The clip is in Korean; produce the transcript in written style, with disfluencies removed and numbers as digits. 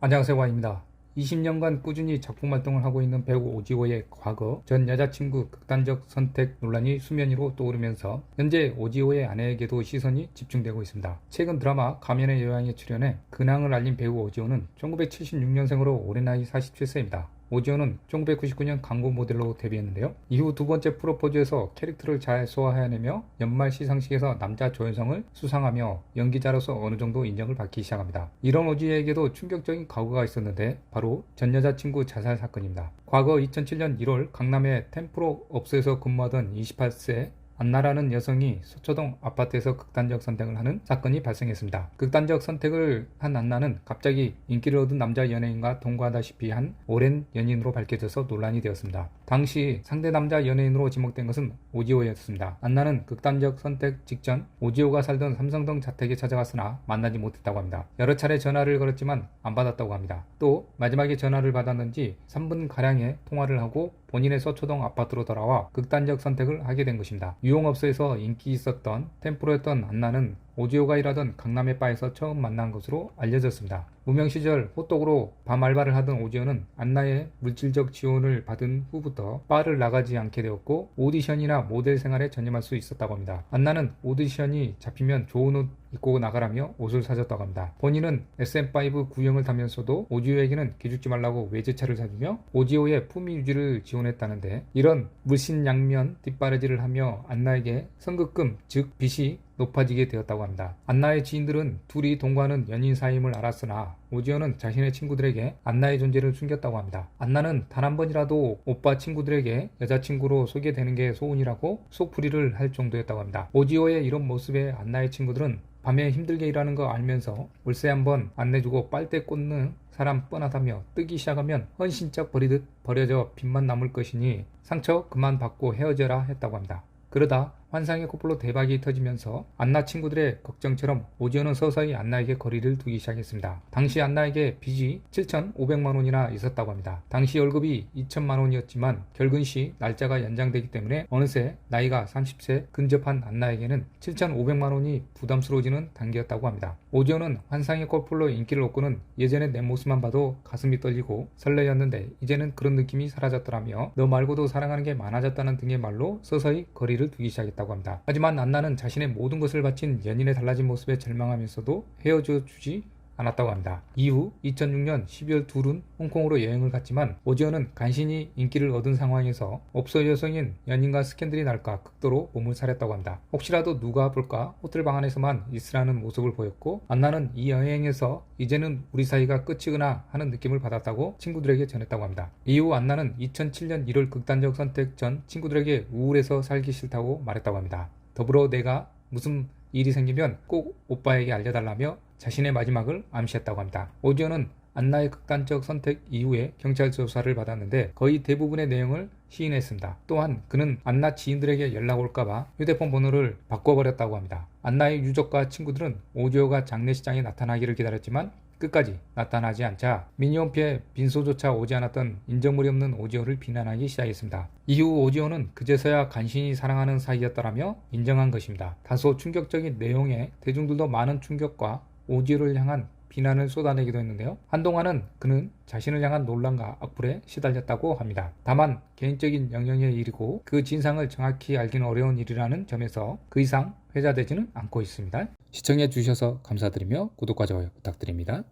안녕하세요, 와입니다. 20년간 꾸준히 작품 활동을 하고 있는 배우 오지호의 과거 전 여자친구 극단적 선택 논란이 수면 위로 떠오르면서 현재 오지호의 아내에게도 시선이 집중되고 있습니다. 최근 드라마 가면의 여왕에 출연해 근황을 알린 배우 오지호는 1976년생으로 올해 나이 47세입니다. 오지호는 1999년 광고 모델로 데뷔했는데요. 이후 두 번째 프로포즈에서 캐릭터를 잘 소화해내며 연말 시상식에서 남자 조연상을 수상하며 연기자로서 어느 정도 인정을 받기 시작합니다. 이런 오지호에게도 충격적인 과거가 있었는데 바로 전 여자친구 자살 사건입니다. 과거 2007년 1월 강남의 템프로 업소에서 근무하던 28세 안나라는 여성이 서초동 아파트에서 극단적 선택을 하는 사건이 발생했습니다. 극단적 선택을 한 안나는 갑자기 인기를 얻은 남자 연예인과 동거하다시피 한 오랜 연인으로 밝혀져서 논란이 되었습니다. 당시 상대 남자 연예인으로 지목된 것은 오지호였습니다. 안나는 극단적 선택 직전 오지호가 살던 삼성동 자택에 찾아갔으나 만나지 못했다고 합니다. 여러 차례 전화를 걸었지만 안 받았다고 합니다. 또 마지막에 전화를 받았는지 3분가량의 통화를 하고 본인의 서초동 아파트로 돌아와 극단적 선택을 하게 된 것입니다. 유흥업소에서 인기 있었던 템프로였던 안나는 오지호가 일하던 강남의 바에서 처음 만난 것으로 알려졌습니다. 무명 시절 호떡으로 밤 알바를 하던 오지호는 안나의 물질적 지원을 받은 후부터 바를 나가지 않게 되었고 오디션이나 모델 생활에 전념할 수 있었다고 합니다. 안나는 오디션이 잡히면 좋은 옷 입고 나가라며 옷을 사줬다고 합니다. 본인은 SM5 구형을 타면서도 오지호에게는 기죽지 말라고 외제차를 사주며 오지호의 품위 유지를 지원했다는데 이런 물신양면 뒷바라지를 하며 안나에게 선급금 즉 빚이 높아지게 되었다고 합니다. 안나의 지인들은 둘이 동거하는 연인 사이임을 알았으나 오지호는 자신의 친구들에게 안나의 존재를 숨겼다고 합니다. 안나는 단 한 번이라도 오빠 친구들에게 여자친구로 소개되는 게 소원이라고 속풀이를 할 정도였다고 합니다. 오지호의 이런 모습에 안나의 친구들은 밤에 힘들게 일하는 거 알면서 월세 한번 안 내주고 빨대 꽂는 사람 뻔하다며 뜨기 시작하면 헌신짝 버리듯 버려져 빚만 남을 것이니 상처 그만 받고 헤어져라 했다고 합니다. 그러다 환상의 커플로 대박이 터지면서 안나 친구들의 걱정처럼 오지호는 서서히 안나에게 거리를 두기 시작했습니다. 당시 안나에게 빚이 7,500만 원이나 있었다고 합니다. 당시 월급이 2천만 원이었지만 결근 시 날짜가 연장되기 때문에 어느새 나이가 30세 근접한 안나에게는 7,500만 원이 부담스러워지는 단계였다고 합니다. 오지호는 환상의 커플로 인기를 얻고는 예전에 내 모습만 봐도 가슴이 떨리고 설레였는데 이제는 그런 느낌이 사라졌더라며 너 말고도 사랑하는 게 많아졌다는 등의 말로 서서히 거리를 두기 시작했다. 합니다. 하지만 안나는 자신의 모든 것을 바친 연인의 달라진 모습에 절망하면서도 헤어져 주지 않았다고 합니다. 이후 2006년 12월 둘은 홍콩으로 여행을 갔지만 오지호는 간신히 인기를 얻은 상황에서 업소 여성인 연인과 스캔들이 날까 극도로 몸을 사렸다고 합니다. 혹시라도 누가 볼까 호텔방 안에서만 있으라는 모습을 보였고 안나는 이 여행에서 이제는 우리 사이가 끝이구나 하는 느낌을 받았다고 친구들에게 전했다고 합니다. 이후 안나는 2007년 1월 극단적 선택 전 친구들에게 우울해서 살기 싫다고 말했다고 합니다. 더불어 내가 무슨 일이 생기면 꼭 오빠에게 알려달라며 자신의 마지막을 암시했다고 합니다. 오지호는 안나의 극단적 선택 이후에 경찰 조사를 받았는데 거의 대부분의 내용을 시인했습니다. 또한 그는 안나 지인들에게 연락 올까봐 휴대폰 번호를 바꿔버렸다고 합니다. 안나의 유족과 친구들은 오지호가 장례식장에 나타나기를 기다렸지만 끝까지 나타나지 않자 미니홈피에 빈소조차 오지 않았던 인정물이 없는 오지호를 비난하기 시작했습니다. 이후 오지호는 그제서야 간신히 사랑하는 사이였다라며 인정한 것입니다. 다소 충격적인 내용에 대중들도 많은 충격과 오지호를 향한 비난을 쏟아내기도 했는데요. 한동안은 그는 자신을 향한 논란과 악플에 시달렸다고 합니다. 다만 개인적인 영역의 일이고 그 진상을 정확히 알기는 어려운 일이라는 점에서 그 이상 회자되지는 않고 있습니다. 시청해 주셔서 감사드리며 구독과 좋아요 부탁드립니다.